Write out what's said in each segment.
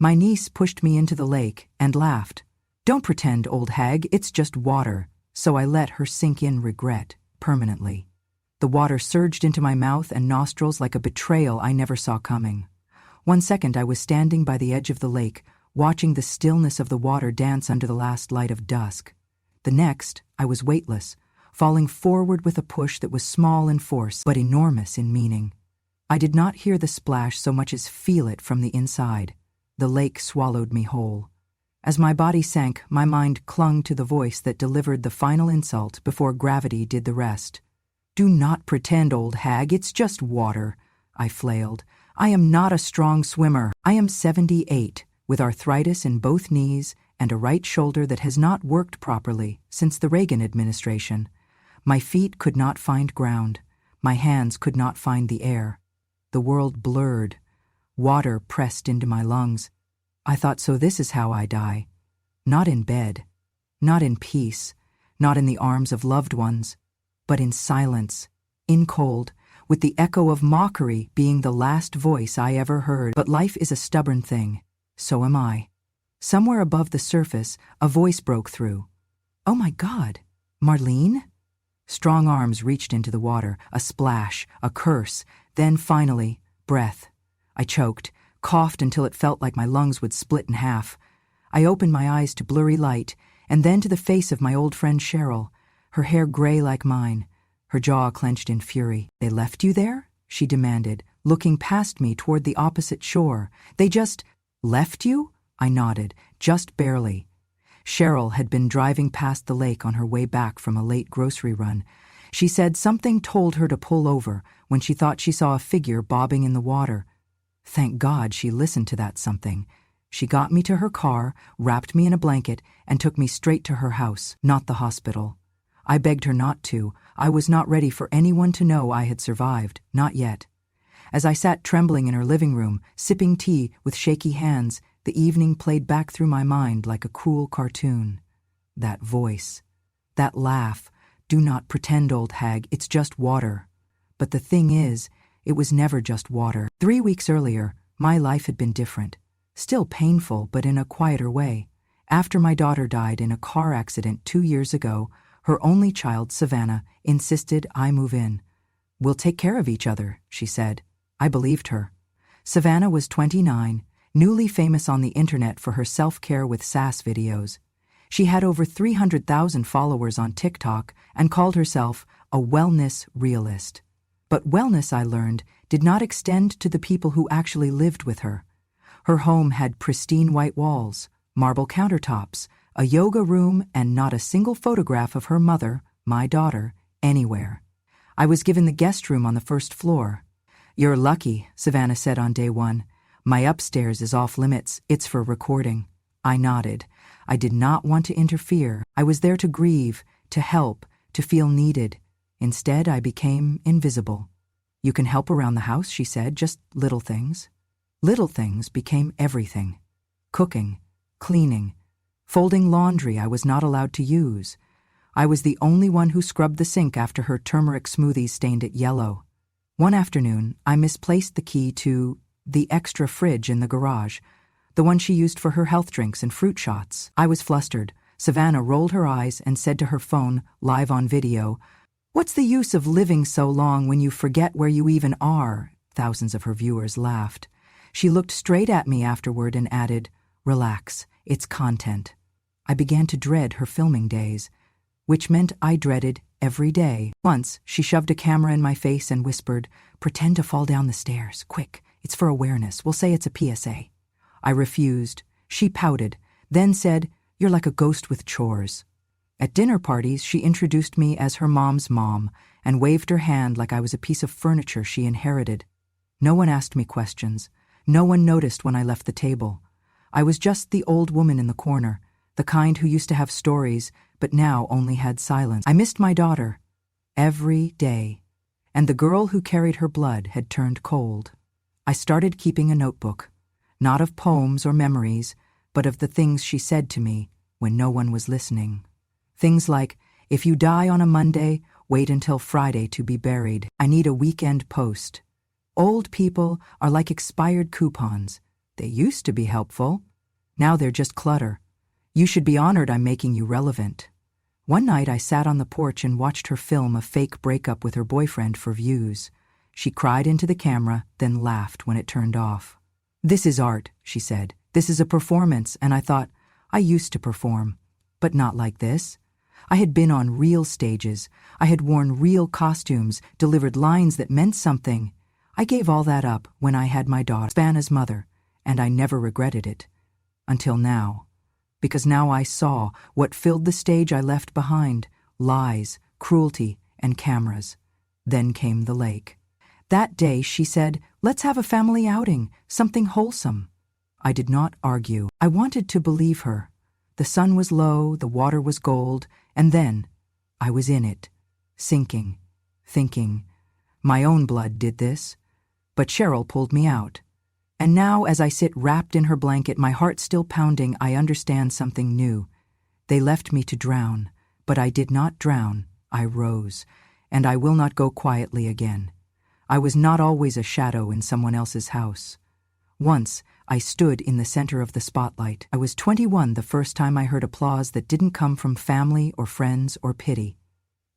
My niece pushed me into the lake and laughed. "Don't pretend, old hag, it's just water." So I let her sink in regret, permanently. The water surged into my mouth and nostrils like a betrayal I never saw coming. One second I was standing by the edge of the lake, watching the stillness of the water dance under the last light of dusk. The next, I was weightless, falling forward with a push that was small in force but enormous in meaning. I did not hear the splash so much as feel it from the inside. The lake swallowed me whole. As my body sank, my mind clung to the voice that delivered the final insult before gravity did the rest. "Do not pretend, old hag, it's just water," I flailed. "I am not a strong swimmer. I am 78, with arthritis in both knees and a right shoulder that has not worked properly since the Reagan administration. My feet could not find ground. My hands could not find the air. The world blurred. Water pressed into my lungs. I thought, so this is how I die. Not in bed, not in peace, not in the arms of loved ones, but in silence, in cold, with the echo of mockery being the last voice I ever heard. But life is a stubborn thing. So am I." Somewhere above the surface, a voice broke through. "Oh my God, Marlene?" Strong arms reached into the water, a splash, a curse, then finally, breath. I choked, coughed until it felt like my lungs would split in half. I opened my eyes to blurry light, and then to the face of my old friend Cheryl, her hair gray like mine, her jaw clenched in fury. "They left you there?" she demanded, looking past me toward the opposite shore. "They just left you?" I nodded, just barely. Cheryl had been driving past the lake on her way back from a late grocery run. She said something told her to pull over when she thought she saw a figure bobbing in the water. Thank God she listened to that something. She got me to her car, wrapped me in a blanket, and took me straight to her house, not the hospital. I begged her not to. I was not ready for anyone to know I had survived, not yet. As I sat trembling in her living room, sipping tea with shaky hands, the evening played back through my mind like a cruel cartoon. That voice, that laugh, "Do not pretend, old hag, it's just water." But the thing is, it was never just water. 3 weeks earlier, my life had been different. Still painful, but in a quieter way. After my daughter died in a car accident 2 years ago, her only child, Savannah, insisted I move in. "We'll take care of each other," she said. I believed her. Savannah was 29, newly famous on the internet for her self-care with sass videos. She had over 300,000 followers on TikTok and called herself a wellness realist. But wellness, I learned, did not extend to the people who actually lived with her. Her home had pristine white walls, marble countertops, a yoga room, and not a single photograph of her mother, my daughter, anywhere. I was given the guest room on the first floor. "You're lucky," Savannah said on day one. "My upstairs is off limits. It's for recording." I nodded. I did not want to interfere. I was there to grieve, to help, to feel needed. Instead, I became invisible. "You can help around the house," she said, "just little things." Little things became everything. Cooking, cleaning, folding laundry I was not allowed to use. I was the only one who scrubbed the sink after her turmeric smoothies stained it yellow. One afternoon, I misplaced the key to the extra fridge in the garage, the one she used for her health drinks and fruit shots. I was flustered. Savannah rolled her eyes and said to her phone, live on video, "What's the use of living so long when you forget where you even are?" Thousands of her viewers laughed. She looked straight at me afterward and added, "Relax, it's content." I began to dread her filming days, which meant I dreaded every day. Once, she shoved a camera in my face and whispered, "Pretend to fall down the stairs, quick. It's for awareness. We'll say it's a PSA." I refused. She pouted, then said, "You're like a ghost with chores." At dinner parties, she introduced me as her mom's mom and waved her hand like I was a piece of furniture she inherited. No one asked me questions. No one noticed when I left the table. I was just the old woman in the corner, the kind who used to have stories, but now only had silence. I missed my daughter every day, and the girl who carried her blood had turned cold. I started keeping a notebook, not of poems or memories, but of the things she said to me when no one was listening. Things like, "If you die on a Monday, wait until Friday to be buried. I need a weekend post. Old people are like expired coupons. They used to be helpful. Now they're just clutter. You should be honored I'm making you relevant. One night I sat on the porch and watched her film a fake breakup with her boyfriend for views. She cried into the camera, then laughed when it turned off. "This is art," she said. "This is a performance," and I thought, I used to perform, but not like this. I had been on real stages. I had worn real costumes, delivered lines that meant something. I gave all that up when I had my daughter, Savannah's mother, and I never regretted it. Until now. Because now I saw what filled the stage I left behind: lies, cruelty, and cameras. Then came the lake. That day she said, "Let's have a family outing, something wholesome." I did not argue. I wanted to believe her. The sun was low, the water was gold, and then I was in it, sinking, thinking, my own blood did this. But Cheryl pulled me out. And now, as I sit wrapped in her blanket, my heart still pounding, I understand something new. They left me to drown, but I did not drown. I rose, and I will not go quietly again. I was not always a shadow in someone else's house. Once, I stood in the center of the spotlight. I was 21 the first time I heard applause that didn't come from family or friends or pity.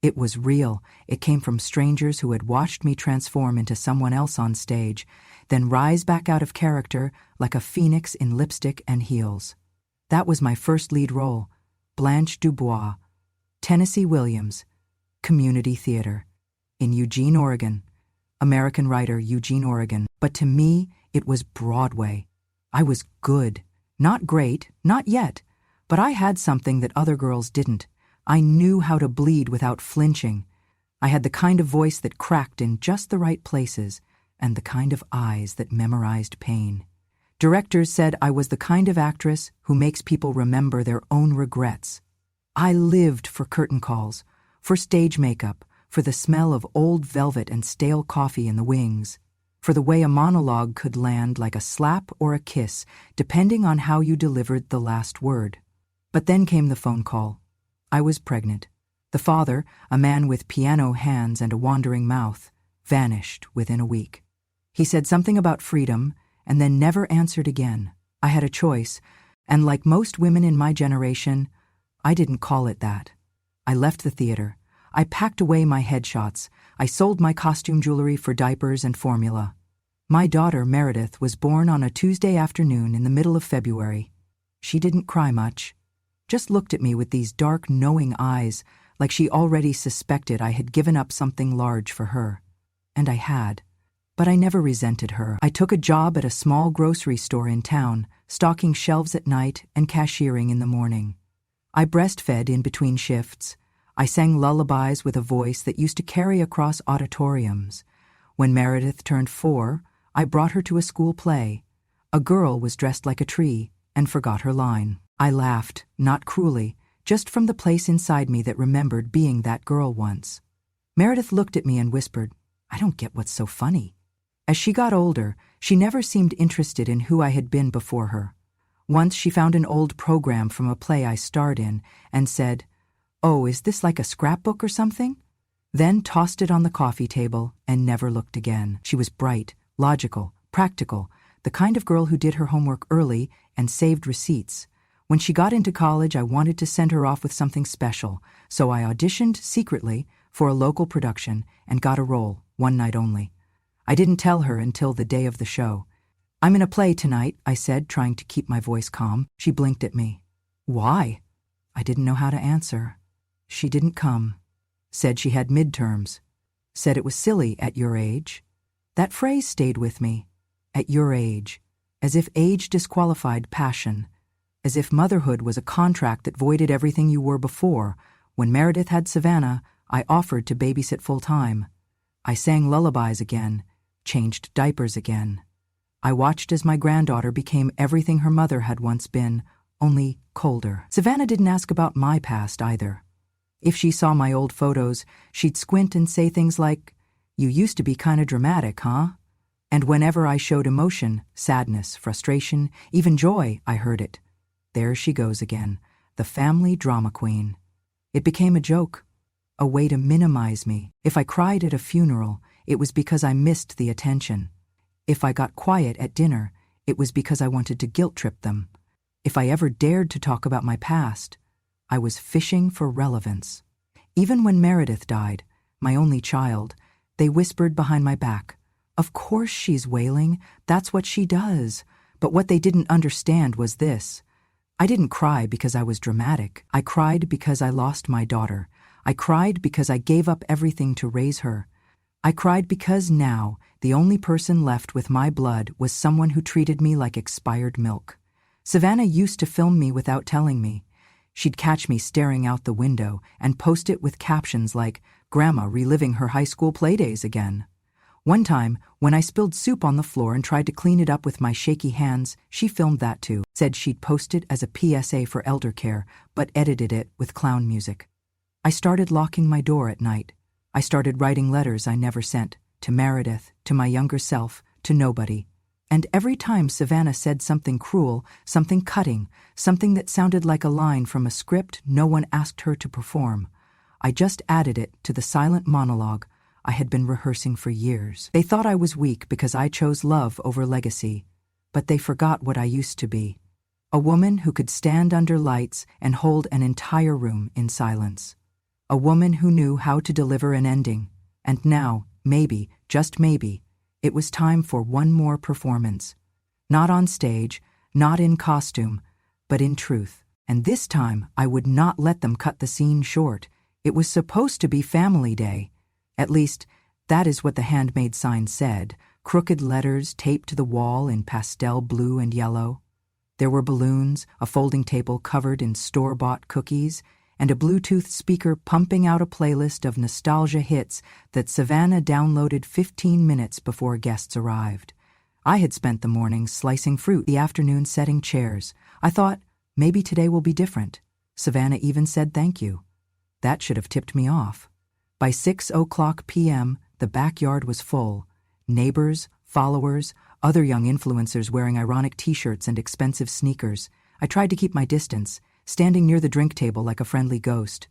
It was real. It came from strangers who had watched me transform into someone else on stage, then rise back out of character like a phoenix in lipstick and heels. That was my first lead role, Blanche Dubois, Tennessee Williams, Community Theater, in Eugene, Oregon. American writer, Eugene, Oregon. But to me, it was Broadway. I was good. Not great, not yet, but I had something that other girls didn't. I knew how to bleed without flinching. I had the kind of voice that cracked in just the right places, and the kind of eyes that memorized pain. Directors said I was the kind of actress who makes people remember their own regrets. I lived for curtain calls, for stage makeup, for the smell of old velvet and stale coffee in the wings, for the way a monologue could land like a slap or a kiss, depending on how you delivered the last word. But then came the phone call. I was pregnant. The father, a man with piano hands and a wandering mouth, vanished within a week. He said something about freedom and then never answered again. I had a choice, and like most women in my generation, I didn't call it that. I left the theater. I packed away my headshots. I sold my costume jewelry for diapers and formula. My daughter, Meredith, was born on a Tuesday afternoon in the middle of February. She didn't cry much, just looked at me with these dark, knowing eyes, like she already suspected I had given up something large for her. And I had. But I never resented her. I took a job at a small grocery store in town, stocking shelves at night and cashiering in the morning. I breastfed in between shifts. I sang lullabies with a voice that used to carry across auditoriums. When Meredith turned 4, I brought her to a school play. A girl was dressed like a tree and forgot her line. I laughed, not cruelly, just from the place inside me that remembered being that girl once. Meredith looked at me and whispered, "I don't get what's so funny." As she got older, she never seemed interested in who I had been before her. Once she found an old program from a play I starred in and said, "Oh, is this like a scrapbook or something?" Then tossed it on the coffee table and never looked again. She was bright, logical, practical, the kind of girl who did her homework early and saved receipts. When she got into college, I wanted to send her off with something special, so I auditioned secretly for a local production and got a role, one night only. I didn't tell her until the day of the show. "I'm in a play tonight," I said, trying to keep my voice calm. She blinked at me. "Why?" I didn't know how to answer. She didn't come. Said she had midterms. Said it was silly at your age. That phrase stayed with me. At your age. As if age disqualified passion. As if motherhood was a contract that voided everything you were before. When Meredith had Savannah, I offered to babysit full-time. I sang lullabies again, changed diapers again. I watched as my granddaughter became everything her mother had once been, only colder. Savannah didn't ask about my past either. If she saw my old photos, she'd squint and say things like, "You used to be kinda dramatic, huh?" And whenever I showed emotion, sadness, frustration, even joy, I heard it. There she goes again, the family drama queen. It became a joke, a way to minimize me. If I cried at a funeral, it was because I missed the attention. If I got quiet at dinner, it was because I wanted to guilt-trip them. If I ever dared to talk about my past, I was fishing for relevance. Even when Meredith died, my only child, they whispered behind my back, "Of course she's wailing, that's what she does." But what they didn't understand was this. I didn't cry because I was dramatic. I cried because I lost my daughter. I cried because I gave up everything to raise her. I cried because now, the only person left with my blood was someone who treated me like expired milk. Savannah used to film me without telling me. She'd catch me staring out the window and post it with captions like, "Grandma reliving her high school playdays again." One time, when I spilled soup on the floor and tried to clean it up with my shaky hands, she filmed that too, said she'd post it as a PSA for elder care, but edited it with clown music. I started locking my door at night. I started writing letters I never sent, to Meredith, to my younger self, to nobody. And every time Savannah said something cruel, something cutting, something that sounded like a line from a script no one asked her to perform, I just added it to the silent monologue I had been rehearsing for years. They thought I was weak because I chose love over legacy, but they forgot what I used to be. A woman who could stand under lights and hold an entire room in silence. A woman who knew how to deliver an ending. And now, maybe, just maybe, it was time for one more performance. Not on stage, not in costume, but in truth. And this time, I would not let them cut the scene short. It was supposed to be Family Day. At least, that is what the handmade sign said, crooked letters taped to the wall in pastel blue and yellow. There were balloons, a folding table covered in store-bought cookies, and a Bluetooth speaker pumping out a playlist of nostalgia hits that Savannah downloaded 15 minutes before guests arrived. I had spent the morning slicing fruit, the afternoon setting chairs. I thought, maybe today will be different. Savannah even said thank you. That should have tipped me off. By 6:00 p.m., the backyard was full. Neighbors, followers, other young influencers wearing ironic t-shirts and expensive sneakers. I tried to keep my distance, standing near the drink table like a friendly ghost.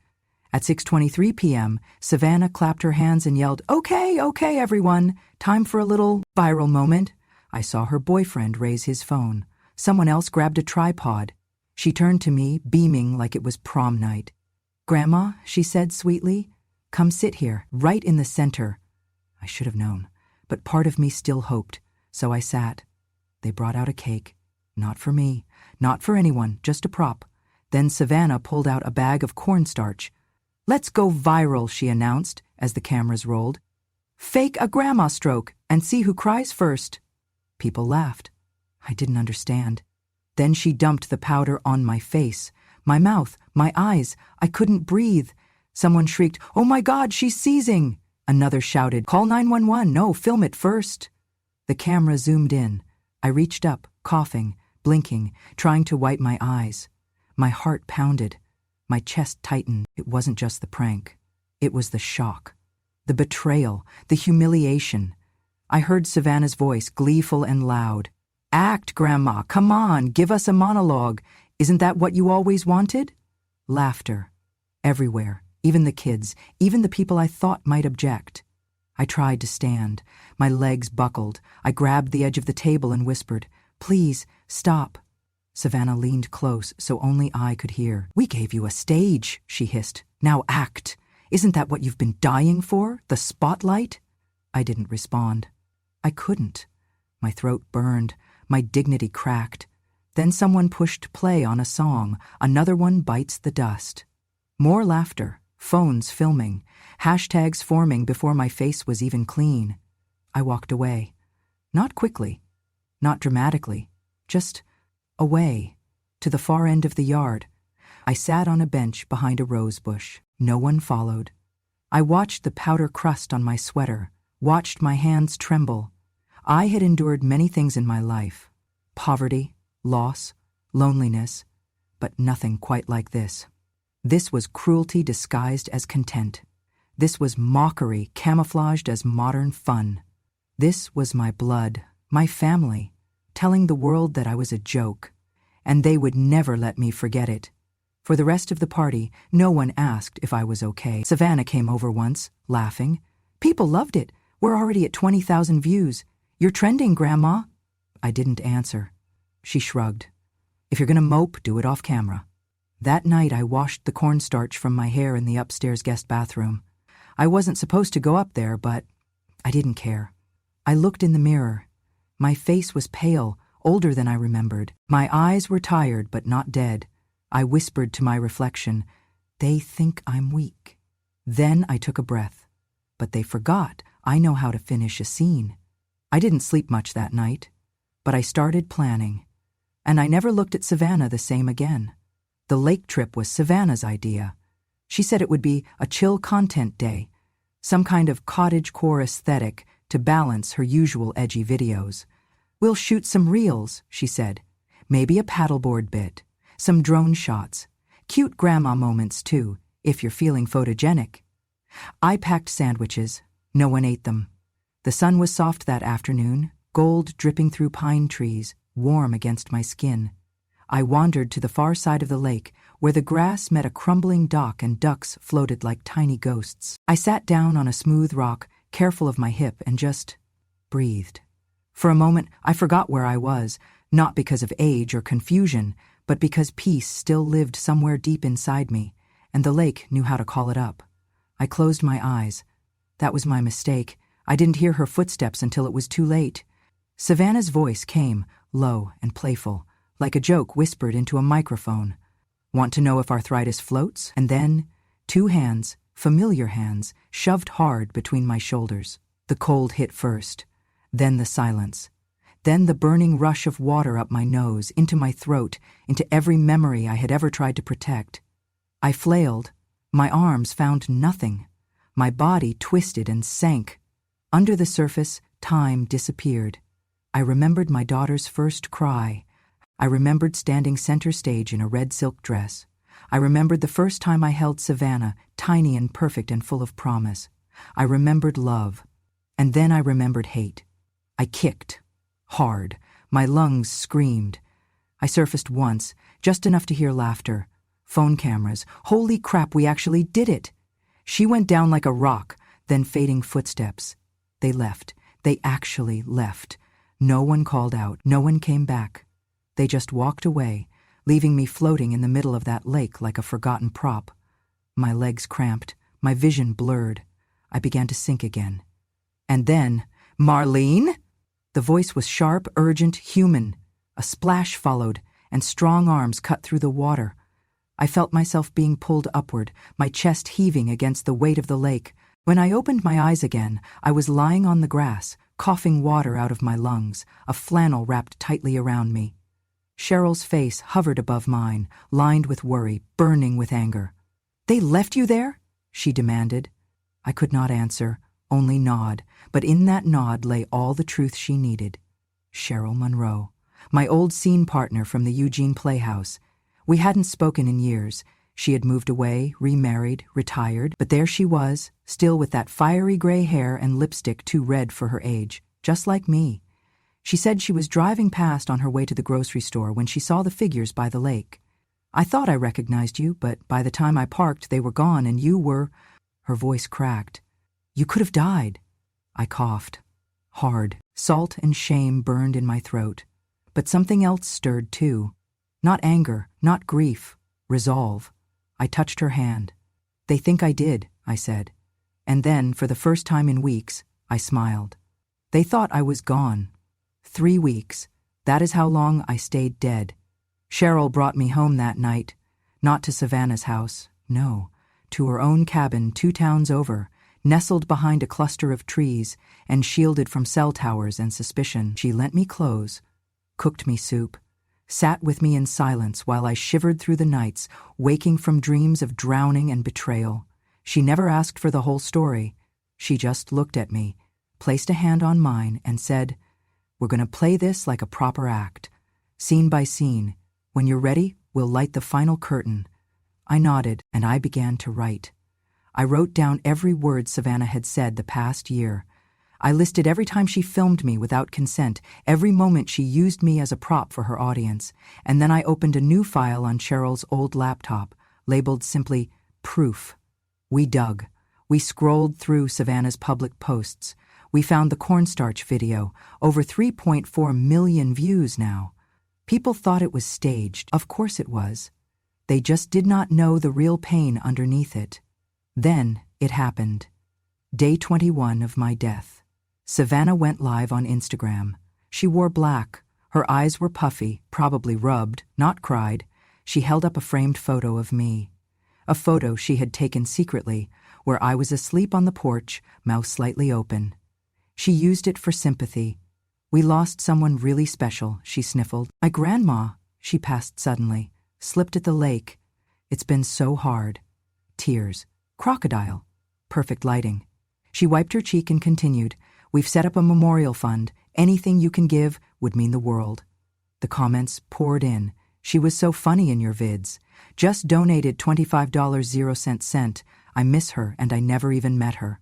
At 6:23 p.m., Savannah clapped her hands and yelled, "Okay, everyone, time for a little viral moment." I saw her boyfriend raise his phone. Someone else grabbed a tripod. She turned to me, beaming like it was prom night. "Grandma," she said sweetly, "come sit here, right in the center." I should have known, but part of me still hoped, so I sat. They brought out a cake. Not for me, not for anyone, just a prop. Then Savannah pulled out a bag of cornstarch. "Let's go viral," she announced as the cameras rolled. "Fake a grandma stroke and see who cries first." People laughed. I didn't understand. Then she dumped the powder on my face, my mouth, my eyes. I couldn't breathe. Someone shrieked, "Oh my God, she's seizing!" Another shouted, "Call 911, no, film it first." The camera zoomed in. I reached up, coughing, blinking, trying to wipe my eyes. My heart pounded. My chest tightened. It wasn't just the prank. It was the shock. The betrayal. The humiliation. I heard Savannah's voice, gleeful and loud. "Act, Grandma, come on, give us a monologue. Isn't that what you always wanted?" Laughter. Everywhere. Even the kids. Even the people I thought might object. I tried to stand. My legs buckled. I grabbed the edge of the table and whispered, "Please, stop." Savannah leaned close so only I could hear. "We gave you a stage," she hissed. "Now act. Isn't that what you've been dying for? The spotlight?" I didn't respond. I couldn't. My throat burned. My dignity cracked. Then someone pushed play on a song. Another one bites the dust. More laughter. Phones filming. Hashtags forming before my face was even clean. I walked away. Not quickly. Not dramatically. Just away, to the far end of the yard. I sat on a bench behind a rose bush. No one followed. I watched the powder crust on my sweater, watched my hands tremble. I had endured many things in my life. Poverty, loss, loneliness, but nothing quite like this. This was cruelty disguised as content. This was mockery camouflaged as modern fun. This was my blood, my family, telling the world that I was a joke, and they would never let me forget it. For the rest of the party, no one asked if I was okay. Savannah came over once, laughing. "People loved it. We're already at 20,000 views. You're trending, Grandma." I didn't answer. She shrugged. If you're gonna mope, do it off camera. That night I washed the cornstarch from my hair in the upstairs guest bathroom. I wasn't supposed to go up there, but I didn't care. I looked in the mirror. My face was pale, older than I remembered. My eyes were tired but not dead. I whispered to my reflection, "They think I'm weak." Then I took a breath. But they forgot I know how to finish a scene. I didn't sleep much that night, but I started planning. And I never looked at Savannah the same again. The lake trip was Savannah's idea. She said it would be a chill content day, some kind of cottagecore aesthetic to balance her usual edgy videos. "We'll shoot some reels," she said. "Maybe a paddleboard bit, some drone shots, cute grandma moments too, if you're feeling photogenic." I packed sandwiches. No one ate them. The sun was soft that afternoon, gold dripping through pine trees, warm against my skin. I wandered to the far side of the lake, where the grass met a crumbling dock and ducks floated like tiny ghosts. I sat down on a smooth rock, careful of my hip, and just breathed. For a moment, I forgot where I was, not because of age or confusion, but because peace still lived somewhere deep inside me, and the lake knew how to call it up. I closed my eyes. That was my mistake. I didn't hear her footsteps until it was too late. Savannah's voice came, low and playful, like a joke whispered into a microphone. "Want to know if arthritis floats?" And then, two hands, familiar hands, shoved hard between my shoulders. The cold hit first, then the silence, then the burning rush of water up my nose, into my throat, into every memory I had ever tried to protect. I flailed. My arms found nothing. My body twisted and sank. Under the surface, time disappeared. I remembered my daughter's first cry. I remembered standing center stage in a red silk dress. I remembered the first time I held Savannah, tiny and perfect and full of promise. I remembered love. And then I remembered hate. I kicked. Hard. My lungs screamed. I surfaced once, just enough to hear laughter. Phone cameras. Holy crap, we actually did it! She went down like a rock, then fading footsteps. They left. They actually left. No one called out. No one came back. They just walked away, leaving me floating in the middle of that lake like a forgotten prop. My legs cramped. My vision blurred. I began to sink again. And then, "Marlene?" The voice was sharp, urgent, human. A splash followed, and strong arms cut through the water. I felt myself being pulled upward, my chest heaving against the weight of the lake. When I opened my eyes again, I was lying on the grass, coughing water out of my lungs, a flannel wrapped tightly around me. Cheryl's face hovered above mine, lined with worry, burning with anger. "They left you there?" she demanded. I could not answer, only nod, but in that nod lay all the truth she needed. Cheryl Monroe, my old scene partner from the Eugene Playhouse. We hadn't spoken in years. She had moved away, remarried, retired, but there she was, still with that fiery gray hair and lipstick too red for her age, just like me. She said she was driving past on her way to the grocery store when she saw the figures by the lake. "I thought I recognized you, but by the time I parked they were gone and you were—" Her voice cracked. "You could have died." I coughed. Hard. Salt and shame burned in my throat. But something else stirred too. Not anger, not grief. Resolve. I touched her hand. "They think I did," I said. And then, for the first time in weeks, I smiled. They thought I was gone. 3 weeks. That is how long I stayed dead. Cheryl brought me home that night. Not to Savannah's house, no. To her own cabin 2 towns over, nestled behind a cluster of trees and shielded from cell towers and suspicion. She lent me clothes, cooked me soup, sat with me in silence while I shivered through the nights, waking from dreams of drowning and betrayal. She never asked for the whole story. She just looked at me, placed a hand on mine, and said, "We're going to play this like a proper act. Scene by scene. When you're ready, we'll light the final curtain." I nodded, and I began to write. I wrote down every word Savannah had said the past year. I listed every time she filmed me without consent, every moment she used me as a prop for her audience, and then I opened a new file on Cheryl's old laptop, labeled simply Proof. We dug. We scrolled through Savannah's public posts. We found the cornstarch video, over 3.4 million views now. People thought it was staged. Of course it was. They just did not know the real pain underneath it. Then it happened. Day 21 of my death. Savannah went live on Instagram. She wore black. Her eyes were puffy, probably rubbed, not cried. She held up a framed photo of me. A photo she had taken secretly, where I was asleep on the porch, mouth slightly open. She used it for sympathy. "We lost someone really special," she sniffled. "My grandma," she passed suddenly, "slipped at the lake. It's been so hard." Tears. Crocodile. Perfect lighting. She wiped her cheek and continued, "We've set up a memorial fund. Anything you can give would mean the world." The comments poured in. "She was so funny in your vids. Just donated $25.00. I miss her and I never even met her."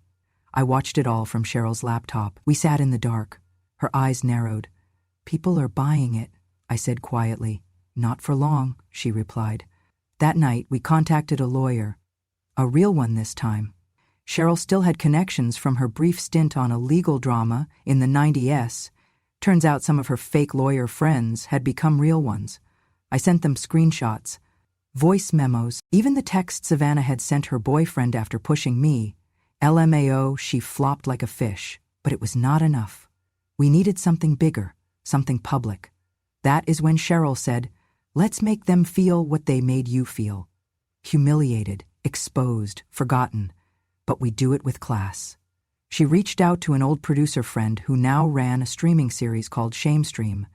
I watched it all from Cheryl's laptop. We sat in the dark. Her eyes narrowed. "People are buying it," I said quietly. "Not for long," she replied. That night, we contacted a lawyer. A real one this time. Cheryl still had connections from her brief stint on a legal drama in the 90s. Turns out some of her fake lawyer friends had become real ones. I sent them screenshots, voice memos, even the text Savannah had sent her boyfriend after pushing me. LMAO, she flopped like a fish, but it was not enough. We needed something bigger, something public. That is when Cheryl said, "Let's make them feel what they made you feel. Humiliated, exposed, forgotten. But we do it with class." She reached out to an old producer friend who now ran a streaming series called Shamestream,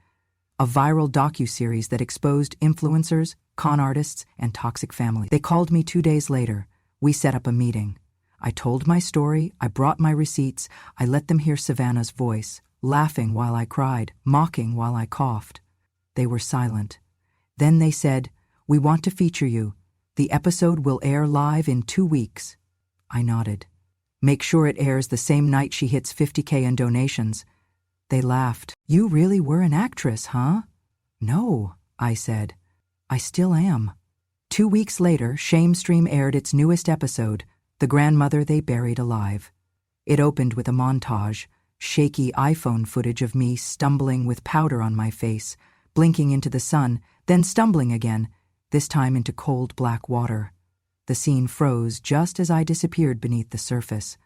a viral docuseries that exposed influencers, con artists, and toxic families. They called me 2 days later. We set up a meeting. I told my story, I brought my receipts, I let them hear Savannah's voice, laughing while I cried, mocking while I coughed. They were silent. Then they said, "We want to feature you. The episode will air live in 2 weeks." I nodded. "Make sure it airs the same night she hits 50K in donations." They laughed. "You really were an actress, huh?" "No," I said. "I still am." 2 weeks later, Shamestream aired its newest episode, The Grandmother They Buried Alive. It opened with a montage, shaky iPhone footage of me stumbling with powder on my face, blinking into the sun, then stumbling again, this time into cold black water. The scene froze just as I disappeared beneath the surface.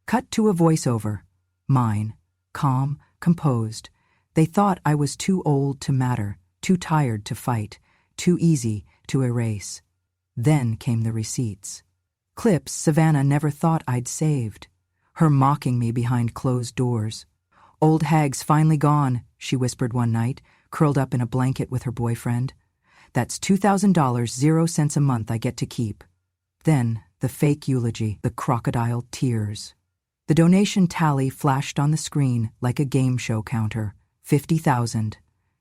Cut to a voiceover. Mine. Calm, composed. They thought I was too old to matter, too tired to fight, too easy to erase. Then came the receipts. Clips Savannah never thought I'd saved. Her mocking me behind closed doors. "Old hag's finally gone," she whispered one night, curled up in a blanket with her boyfriend. "That's $2,000, 0 cents a month I get to keep." Then, the fake eulogy, the crocodile tears. The donation tally flashed on the screen like a game show counter. $50,000,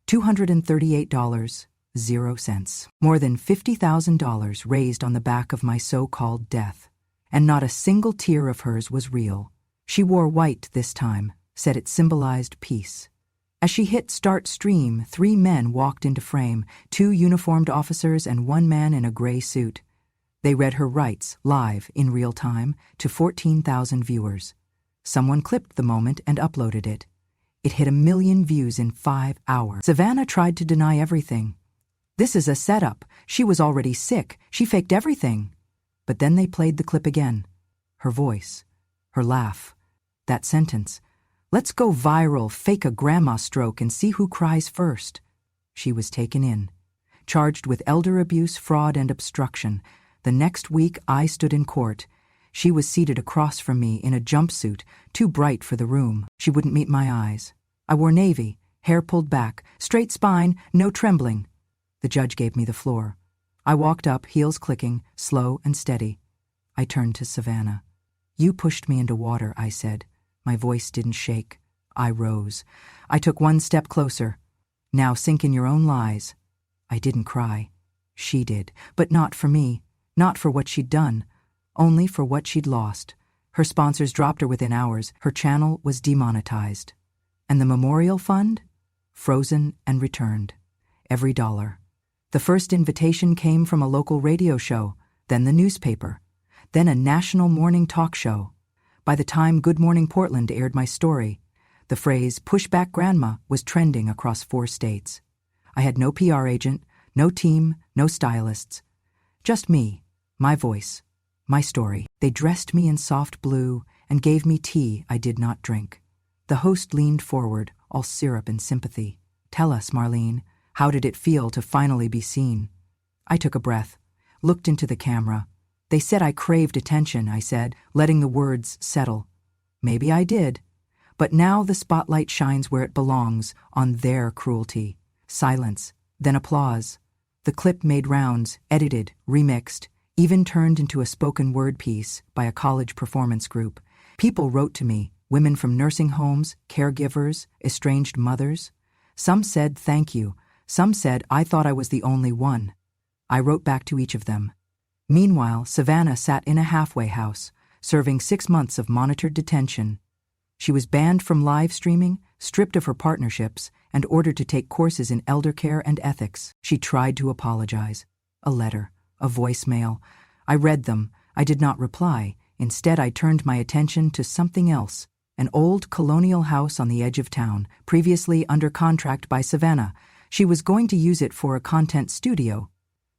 $238, 0 cents. More than $50,000 raised on the back of my so-called death. And not a single tear of hers was real. She wore white this time, said it symbolized peace. As she hit start stream, 3 men walked into frame, 2 uniformed officers and 1 man in a gray suit. They read her rights, live, in real time, to 14,000 viewers. Someone clipped the moment and uploaded it. It hit 1 million views in 5 hours. Savannah tried to deny everything. "This is a setup. She was already sick. She faked everything." But then they played the clip again. Her voice. Her laugh. That sentence. "Let's go viral, fake a grandma stroke and see who cries first." She was taken in. Charged with elder abuse, fraud, and obstruction. The next week, I stood in court. She was seated across from me in a jumpsuit, too bright for the room. She wouldn't meet my eyes. I wore navy, hair pulled back, straight spine, no trembling. The judge gave me the floor. I walked up, heels clicking, slow and steady. I turned to Savannah. "You pushed me into water," I said. My voice didn't shake. I rose. I took 1 step closer. "Now sink in your own lies." I didn't cry. She did, but not for me. Not for what she'd done, only for what she'd lost. Her sponsors dropped her within hours. Her channel was demonetized. And the memorial fund? Frozen and returned. Every dollar. The first invitation came from a local radio show, then the newspaper, then a national morning talk show. By the time Good Morning Portland aired my story, the phrase "push back grandma" was trending across 4 states. I had no PR agent, no team, no stylists. Just me, my voice, my story. They dressed me in soft blue and gave me tea I did not drink. The host leaned forward, all syrup and sympathy. "Tell us, Marlene, how did it feel to finally be seen?" I took a breath, looked into the camera. "They said I craved attention," I said, letting the words settle. Maybe I did. But now the spotlight shines where it belongs, on their cruelty. Silence, then applause. The clip made rounds, edited, remixed, even turned into a spoken word piece by a college performance group. People wrote to me, women from nursing homes, caregivers, estranged mothers. Some said thank you. Some said I thought I was the only one. I wrote back to each of them. Meanwhile, Savannah sat in a halfway house, serving 6 months of monitored detention. She was banned from live streaming, stripped of her partnerships, and ordered to take courses in elder care and ethics. She tried to apologize. A letter, a voicemail. I read them. I did not reply. Instead, I turned my attention to something else. An old colonial house on the edge of town, previously under contract by Savannah. She was going to use it for a content studio.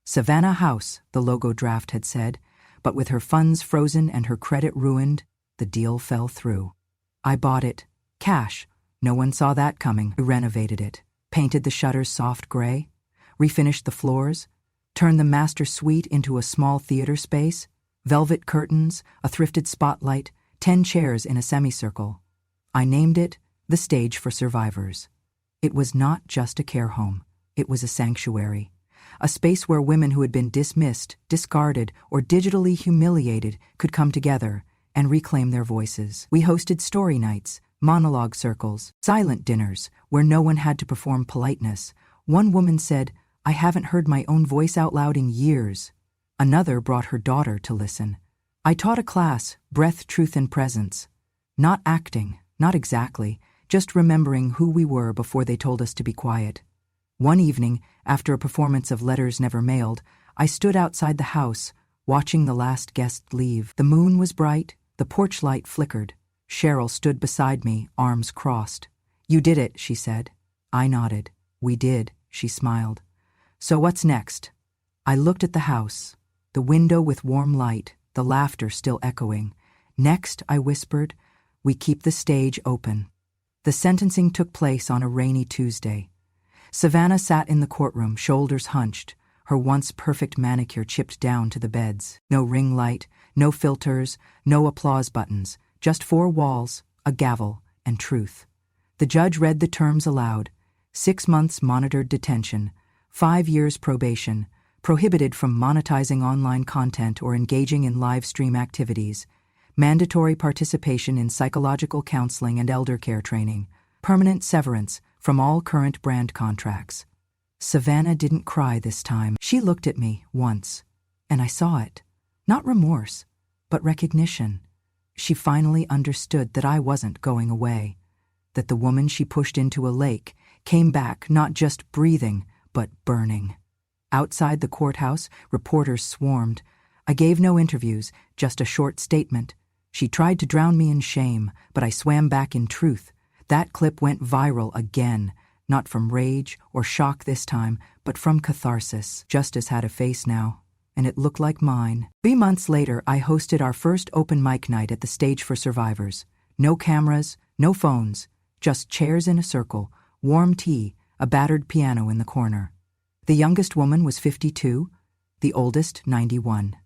Savannah House, the logo draft had said, but with her funds frozen and her credit ruined, the deal fell through. I bought it. Cash. No one saw that coming. I renovated it, painted the shutters soft gray, refinished the floors, turned the master suite into a small theater space, velvet curtains, a thrifted spotlight, 10 chairs in a semicircle. I named it The Stage for Survivors. It was not just a care home. It was a sanctuary. A space where women who had been dismissed, discarded, or digitally humiliated could come together and reclaim their voices. We hosted story nights, monologue circles, silent dinners where no one had to perform politeness. One woman said, "I haven't heard my own voice out loud in years." Another brought her daughter to listen. I taught a class, Breath, Truth, and Presence. Not acting, not exactly, just remembering who we were before they told us to be quiet. One evening, after a performance of Letters Never Mailed, I stood outside the house, watching the last guest leave. The moon was bright, the porch light flickered. Cheryl stood beside me, arms crossed. "You did it," she said. I nodded. "We did," she smiled. "So what's next?" I looked at the house, the window with warm light, the laughter still echoing. "Next," I whispered, "we keep the stage open." The sentencing took place on a rainy Tuesday. Savannah sat in the courtroom, shoulders hunched, her once perfect manicure chipped down to the beds. No ring light, no filters, no applause buttons, just 4 walls, a gavel, and truth. The judge read the terms aloud. 6 months monitored detention, 5 years probation, prohibited from monetizing online content or engaging in live stream activities, mandatory participation in psychological counseling and elder care training, permanent severance from all current brand contracts. Savannah didn't cry this time. She looked at me once, and I saw it. Not remorse, but recognition. She finally understood that I wasn't going away, that the woman she pushed into a lake came back not just breathing, but burning. Outside the courthouse, reporters swarmed. I gave no interviews, just a short statement. She tried to drown me in shame, but I swam back in truth. That clip went viral again, not from rage or shock this time, but from catharsis. Justice had a face now, and it looked like mine. 3 months later, I hosted our first open mic night at the Stage for Survivors. No cameras, no phones, just chairs in a circle, warm tea, a battered piano in the corner. The youngest woman was 52, the oldest 91.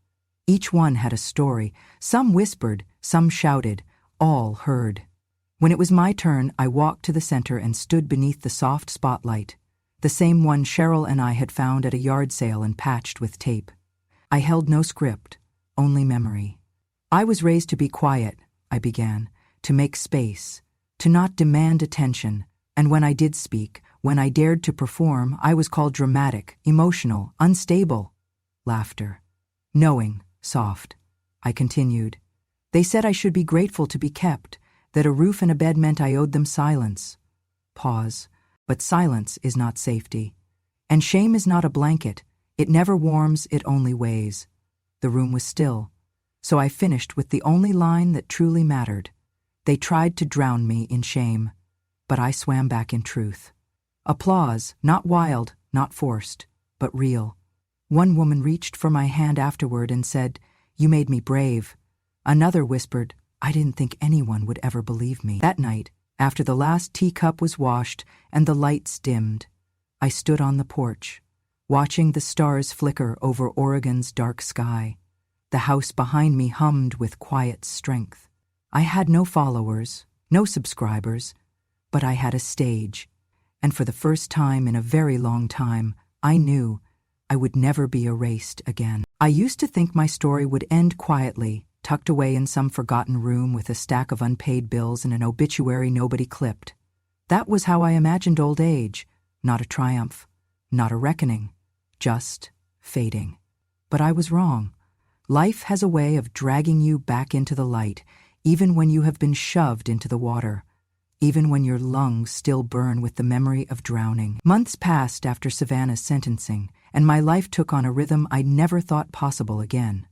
Each one had a story. Some whispered, some shouted, all heard. When it was my turn, I walked to the center and stood beneath the soft spotlight, the same one Cheryl and I had found at a yard sale and patched with tape. I held no script, only memory. I was raised to be quiet, I began, to make space, to not demand attention, and when I did speak, when I dared to perform, I was called dramatic, emotional, unstable. Laughter. Knowing, soft. I continued. They said I should be grateful to be kept, that a roof and a bed meant I owed them silence. Pause. But silence is not safety. And shame is not a blanket. It never warms, it only weighs. The room was still. So I finished with the only line that truly mattered. They tried to drown me in shame, but I swam back in truth. Applause, not wild, not forced, but real. One woman reached for my hand afterward and said, "You made me brave." Another whispered, "I didn't think anyone would ever believe me." That night, after the last teacup was washed and the lights dimmed, I stood on the porch, watching the stars flicker over Oregon's dark sky. The house behind me hummed with quiet strength. I had no followers, no subscribers, but I had a stage, and for the first time in a very long time, I knew I would never be erased again. I used to think my story would end quietly, tucked away in some forgotten room with a stack of unpaid bills and an obituary nobody clipped. That was how I imagined old age, not a triumph, not a reckoning, just fading. But I was wrong. Life has a way of dragging you back into the light, even when you have been shoved into the water, even when your lungs still burn with the memory of drowning. Months passed after Savannah's sentencing, and my life took on a rhythm I never thought possible again.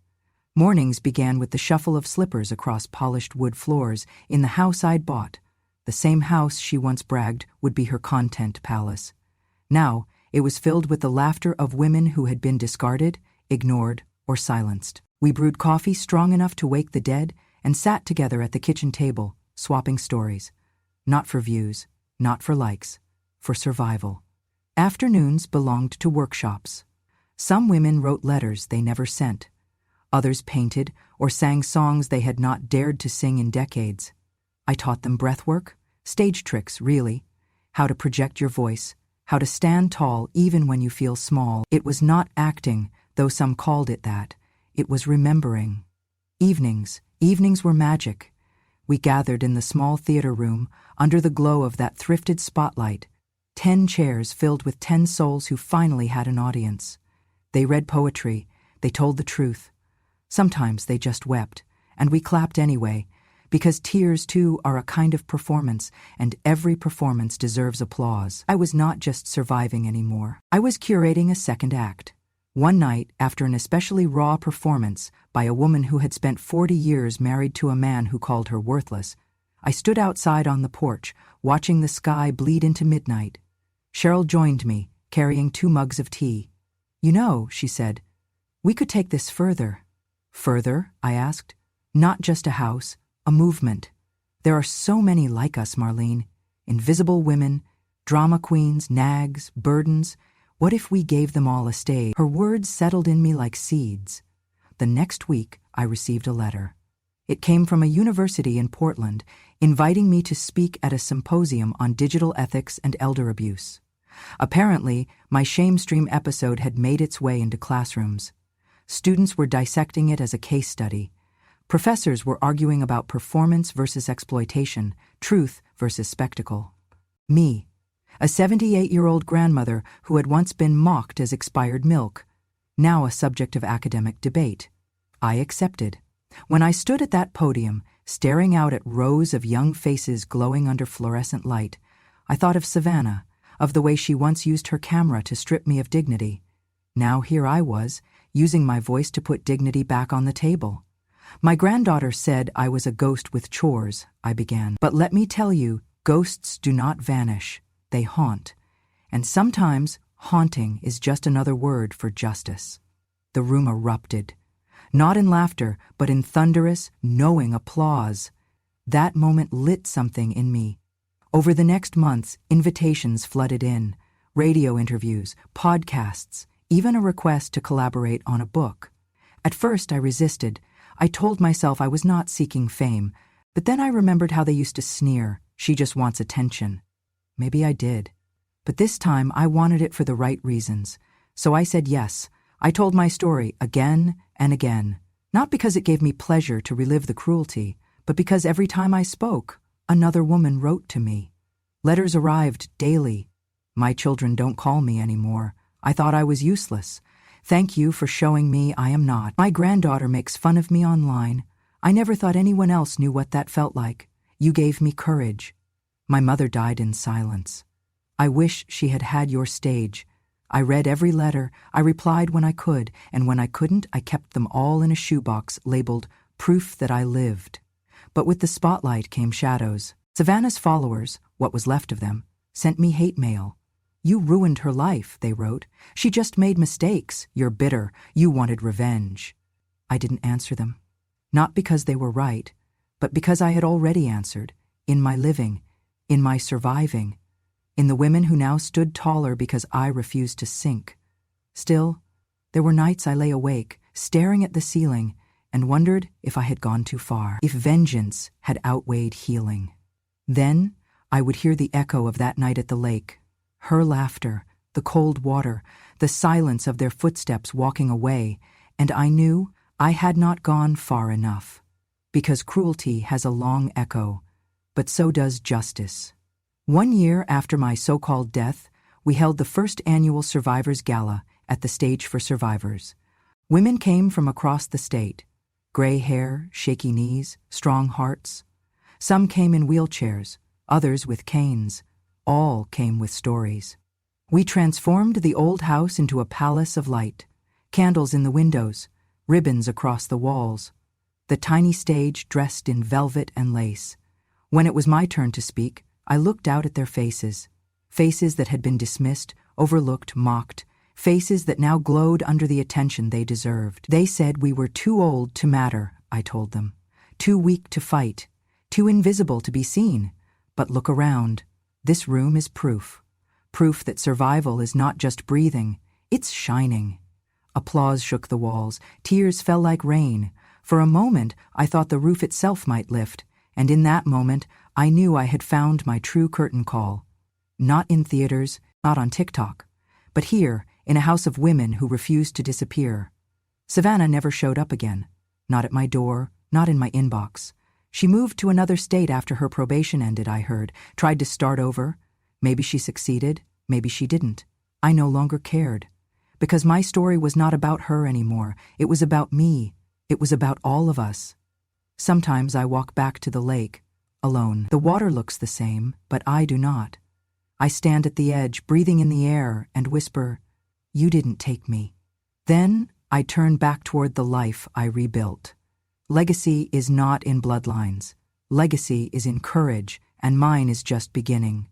Mornings began with the shuffle of slippers across polished wood floors in the house I'd bought, the same house she once bragged would be her content palace. Now, it was filled with the laughter of women who had been discarded, ignored, or silenced. We brewed coffee strong enough to wake the dead and sat together at the kitchen table, swapping stories. Not for views, not for likes, for survival. Afternoons belonged to workshops. Some women wrote letters they never sent. Others painted or sang songs they had not dared to sing in decades. I taught them breathwork, stage tricks, really, how to project your voice, how to stand tall even when you feel small. It was not acting, though some called it that. It was remembering. Evenings were magic. We gathered in the small theater room under the glow of that thrifted spotlight, 10 chairs filled with 10 souls who finally had an audience. They read poetry, they told the truth. Sometimes they just wept, and we clapped anyway, because tears, too, are a kind of performance, and every performance deserves applause. I was not just surviving anymore. I was curating a second act. One night, after an especially raw performance by a woman who had spent 40 years married to a man who called her worthless, I stood outside on the porch, watching the sky bleed into midnight. Cheryl joined me, carrying 2 mugs of tea. "You know," she said, "we could take this further." "Further?" I asked. "Not just a house, a movement. There are so many like us, Marlene. Invisible women, drama queens, nags, burdens. What if we gave them all a stage?" Her words settled in me like seeds. The next week, I received a letter. It came from a university in Portland, inviting me to speak at a symposium on digital ethics and elder abuse. Apparently, my shame stream episode had made its way into classrooms. Students were dissecting it as a case study. Professors were arguing about performance versus exploitation, truth versus spectacle. Me, a 78-year-old grandmother who had once been mocked as expired milk, now a subject of academic debate. I accepted. When I stood at that podium, staring out at rows of young faces glowing under fluorescent light, I thought of Savannah, of the way she once used her camera to strip me of dignity. Now here I was, using my voice to put dignity back on the table. "My granddaughter said I was a ghost with chores," I began. "But let me tell you, ghosts do not vanish. They haunt. And sometimes haunting is just another word for justice." The room erupted. Not in laughter, but in thunderous, knowing applause. That moment lit something in me. Over the next months, invitations flooded in. Radio interviews, podcasts, even a request to collaborate on a book. At first, I resisted. I told myself I was not seeking fame, but then I remembered how they used to sneer, "She just wants attention." Maybe I did. But this time, I wanted it for the right reasons. So I said yes. I told my story again and again, not because it gave me pleasure to relive the cruelty, but because every time I spoke, another woman wrote to me. Letters arrived daily. "My children don't call me anymore. I thought I was useless. Thank you for showing me I am not. My granddaughter makes fun of me online. I never thought anyone else knew what that felt like. You gave me courage." My mother died in silence. "I wish she had had your stage. I read every letter, I replied when I could, and when I couldn't, I kept them all in a shoebox labeled proof that I lived. But with the spotlight came shadows. Savannah's followers, what was left of them, sent me hate mail. You ruined her life, they wrote. She just made mistakes. You're bitter. You wanted revenge. I didn't answer them. Not because they were right, but because I had already answered, in my living, in my surviving, in the women who now stood taller because I refused to sink. Still, there were nights I lay awake, staring at the ceiling, and wondered if I had gone too far, if vengeance had outweighed healing. Then I would hear the echo of that night at the lake, her laughter, the cold water, the silence of their footsteps walking away, and I knew I had not gone far enough. Because cruelty has a long echo, but so does justice. 1 year after my so-called death, we held the first annual Survivors Gala at the Stage for Survivors. Women came from across the state. Gray hair, shaky knees, strong hearts. Some came in wheelchairs, others with canes. All came with stories. We transformed the old house into a palace of light. Candles in the windows, ribbons across the walls. The tiny stage dressed in velvet and lace. When it was my turn to speak, I looked out at their faces. Faces that had been dismissed, overlooked, mocked. Faces that now glowed under the attention they deserved. They said we were too old to matter, I told them. Too weak to fight. Too invisible to be seen. But look around. This room is proof. Proof that survival is not just breathing, it's shining. Applause shook the walls. Tears fell like rain. For a moment, I thought the roof itself might lift, and in that moment, I knew I had found my true curtain call. Not in theaters, not on TikTok, but here, in a house of women who refused to disappear. Savannah never showed up again. Not at my door, not in my inbox. She moved to another state after her probation ended, I heard, tried to start over. Maybe she succeeded, maybe she didn't. I no longer cared. Because my story was not about her anymore. It was about me. It was about all of us. Sometimes I walk back to the lake, alone. The water looks the same, but I do not. I stand at the edge, breathing in the air, and whisper, "You didn't take me." Then I turn back toward the life I rebuilt. Legacy is not in bloodlines. Legacy is in courage, and mine is just beginning.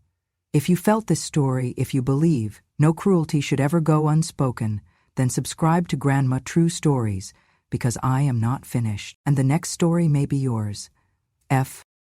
If you felt this story, if you believe no cruelty should ever go unspoken, then subscribe to Grandma True Stories, because I am not finished, and the next story may be yours. F.